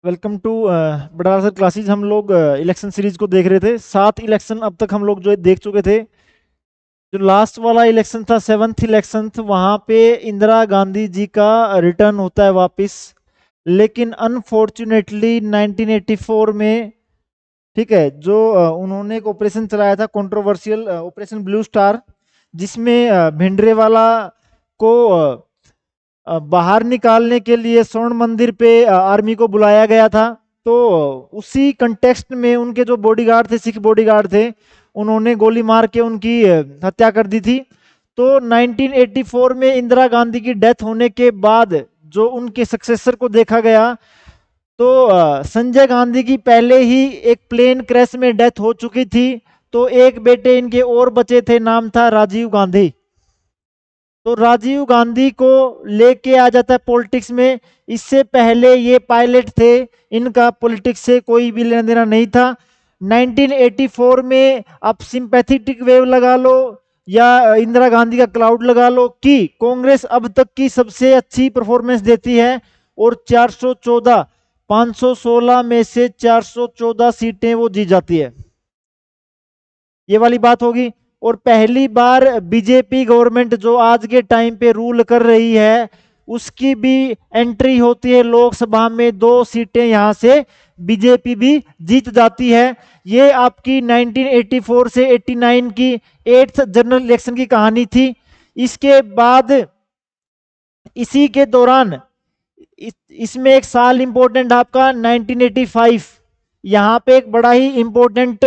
Welcome to बड़ा sir classes. हम लोग इलेक्शन सीरीज को देख रहे थे। 7 इलेक्शन अब तक हम लोग जो है देख चुके थे। जो लास्ट वाला इलेक्शन था, 7th इलेक्शन, वहां पे इंदिरा गांधी जी का रिटर्न होता है वापस। लेकिन अनफॉर्चुनेटली 1984 में, ठीक है, जो उन्होंने एक ऑपरेशन चलाया था, कंट्रोवर्शियल ऑपरेशन ब्लू स्टार, जिसमें भिंडरेवाला को बाहर निकालने के लिए स्वर्ण मंदिर पे आर्मी को बुलाया गया था। तो उसी कंटेक्स्ट में उनके जो बॉडीगार्ड थे, सिख बॉडीगार्ड थे, उन्होंने गोली मार के उनकी हत्या कर दी थी। तो 1984 में इंदिरा गांधी की डेथ होने के बाद जो उनके सक्सेसर को देखा गया, तो संजय गांधी की पहले ही एक प्लेन क्रैश में डेथ हो चुकी थी। तो एक बेटे इनके और बचे थे, नाम था राजीव गांधी। तो राजीव गांधी को लेके आ जाता है पॉलिटिक्स में। इससे पहले ये पायलट थे, इनका पॉलिटिक्स से कोई भी लेना देना नहीं था। 1984 में आप सिंपैथेटिक वेव लगा लो या इंदिरा गांधी का क्लाउड लगा लो कि कांग्रेस अब तक की सबसे अच्छी परफॉर्मेंस देती है और 414, 516 में से 414 सीटें वो जीत जाती है। ये वाली बात होगी। और पहली बार बीजेपी गवर्नमेंट जो आज के टाइम पे रूल कर रही है, उसकी भी एंट्री होती है लोकसभा में। 2 सीटें यहां से बीजेपी भी जीत जाती है। ये आपकी 1984 से 89 की 8th जनरल इलेक्शन की कहानी थी। इसके बाद इसी के दौरान इसमें एक साल इंपॉर्टेंट आपका 1985। यहाँ पे एक बड़ा ही इंपॉर्टेंट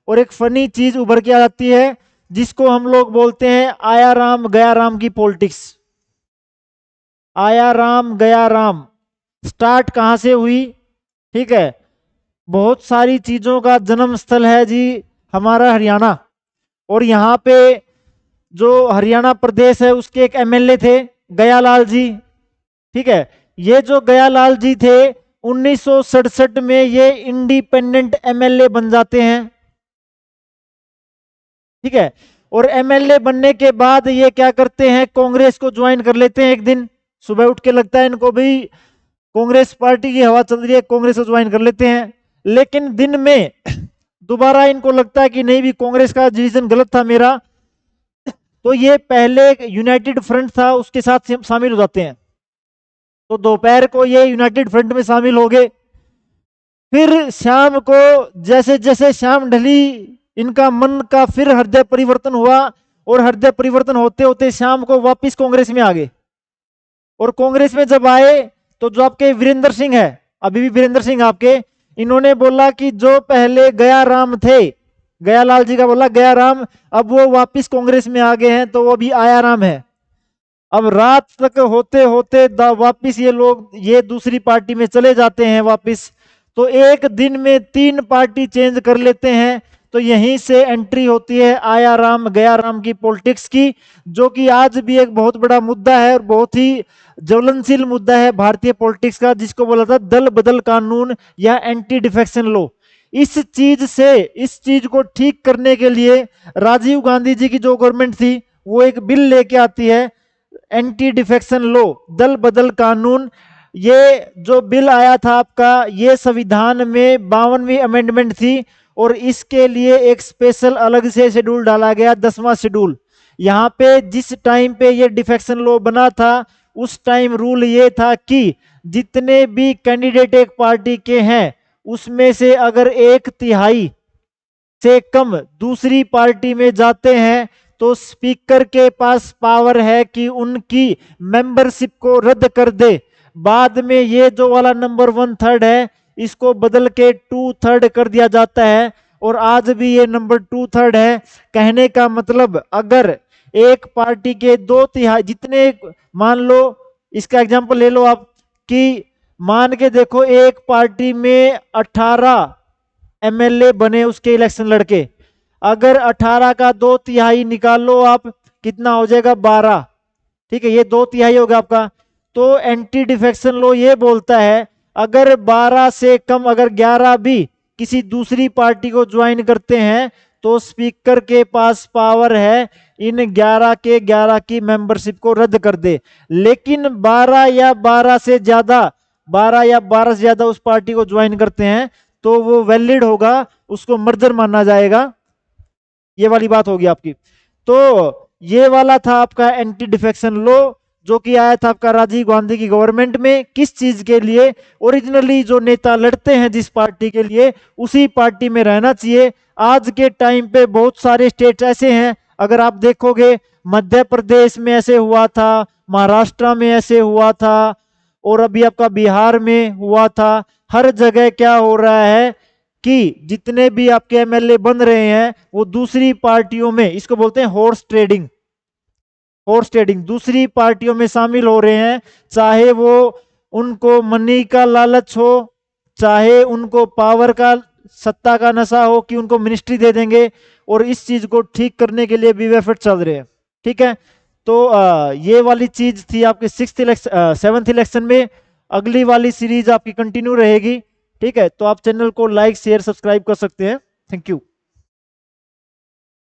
और एक फनी चीज उभर के आ जाती है, जिसको हम लोग बोलते हैं आया राम गया राम की पॉलिटिक्स। आया राम गया राम स्टार्ट कहां से हुई? ठीक है, बहुत सारी चीजों का जन्म स्थल है जी हमारा हरियाणा। और यहाँ पे जो हरियाणा प्रदेश है, उसके एक एमएलए थे, गयालाल जी। ठीक है, ये जो गयालाल जी थे, 1967 में ये इंडिपेंडेंट एमएलए बन जाते हैं। ठीक है, और एमएलए बनने के बाद ये क्या करते हैं, कांग्रेस को ज्वाइन कर लेते हैं। एक दिन सुबह उठ के लगता है इनको भी कांग्रेस पार्टी की हवा चल रही है, कांग्रेस को ज्वाइन कर लेते हैं। लेकिन दिन में दोबारा इनको लगता है कि नहीं, भी कांग्रेस का डिसीजन गलत था मेरा। तो ये पहले यूनाइटेड फ्रंट था, उसके साथ शामिल हो जाते हैं। तो दोपहर को ये यूनाइटेड फ्रंट में शामिल हो गए। फिर शाम को जैसे जैसे शाम ढली, इनका मन का फिर हृदय परिवर्तन हुआ। और हृदय परिवर्तन होते होते शाम को वापस कांग्रेस में आ गए। और कांग्रेस में जब आए, तो जो आपके वीरेंद्र सिंह है, अभी भी वीरेंद्र सिंह आपके, इन्होंने बोला कि जो पहले गया राम थे, गयालाल जी का बोला गया राम, अब वो वापस कांग्रेस में आ गए हैं, तो वो अभी आया राम है। अब रात तक होते होते वापिस ये लोग ये दूसरी पार्टी में चले जाते हैं वापिस। तो एक दिन में 3 पार्टी चेंज कर लेते हैं। तो यहीं से एंट्री होती है आया राम गया राम की पॉलिटिक्स की, जो कि आज भी एक बहुत बड़ा मुद्दा है और बहुत ही ज्वलनशील मुद्दा है भारतीय पॉलिटिक्स का, जिसको बोला था दल बदल कानून या एंटी डिफेक्शन लॉ। इस चीज को ठीक करने के लिए राजीव गांधी जी की जो गवर्नमेंट थी, वो एक बिल लेके आती है, एंटी डिफेक्शन लॉ, दल बदल कानून। ये जो बिल आया था आपका, ये संविधान में 52वीं अमेंडमेंट थी। और इसके लिए एक स्पेशल अलग से शेड्यूल डाला गया, 10वां शेड्यूल। यहाँ पे जिस टाइम पे ये डिफेक्शन लॉ बना था, उस टाइम रूल ये था कि जितने भी कैंडिडेट एक पार्टी के हैं, उसमें से अगर 1/3 से कम दूसरी पार्टी में जाते हैं, तो स्पीकर के पास पावर है कि उनकी मेंबरशिप को रद्द कर दे। बाद में ये जो वाला नंबर 1/3 है, इसको बदल के 2/3 कर दिया जाता है। और आज भी ये नंबर 2/3 है। कहने का मतलब, अगर एक पार्टी के 2/3 जितने, मान लो इसका एग्जांपल ले लो आप, कि मान के देखो एक पार्टी में 18 एमएलए बने, उसके इलेक्शन लड़के, अगर 18 का 2/3 निकाल लो आप, कितना हो जाएगा? 12। ठीक है, ये 2/3 होगा आपका। तो एंटी डिफेक्शन लॉ ये बोलता है, अगर 12 से कम, अगर 11 भी किसी दूसरी पार्टी को ज्वाइन करते हैं, तो स्पीकर के पास पावर है इन 11 के 11 की मेंबरशिप को रद्द कर दे। लेकिन 12 या 12 से ज्यादा 12 या 12 से ज्यादा उस पार्टी को ज्वाइन करते हैं तो वो वैलिड होगा, उसको मर्जर माना जाएगा। ये वाली बात होगी आपकी। तो ये वाला था आपका एंटी डिफेक्शन लॉ, जो कि आया था आपका राजीव गांधी की गवर्नमेंट में। किस चीज के लिए? ओरिजिनली जो नेता लड़ते हैं जिस पार्टी के लिए, उसी पार्टी में रहना चाहिए। आज के टाइम पे बहुत सारे स्टेट ऐसे हैं, अगर आप देखोगे मध्य प्रदेश में ऐसे हुआ था, महाराष्ट्र में ऐसे हुआ था, और अभी आपका बिहार में हुआ था। हर जगह क्या हो रहा है कि जितने भी आपके एमएलए बन रहे हैं वो दूसरी पार्टियों में, इसको बोलते हैं हॉर्स ट्रेडिंग, हॉर्स ट्रेडिंग, दूसरी पार्टियों में शामिल हो रहे हैं। चाहे वो उनको मनी का लालच हो, चाहे उनको पावर का, सत्ता का नशा हो कि उनको मिनिस्ट्री दे देंगे, और इस चीज को ठीक करने के लिए भी एफर्ट चल रहे हैं। ठीक है, तो ये वाली चीज थी आपके 7th इलेक्शन में। अगली वाली सीरीज आपकी कंटिन्यू रहेगी। ठीक है, तो आप चैनल को लाइक शेयर सब्सक्राइब कर सकते हैं। Thank you.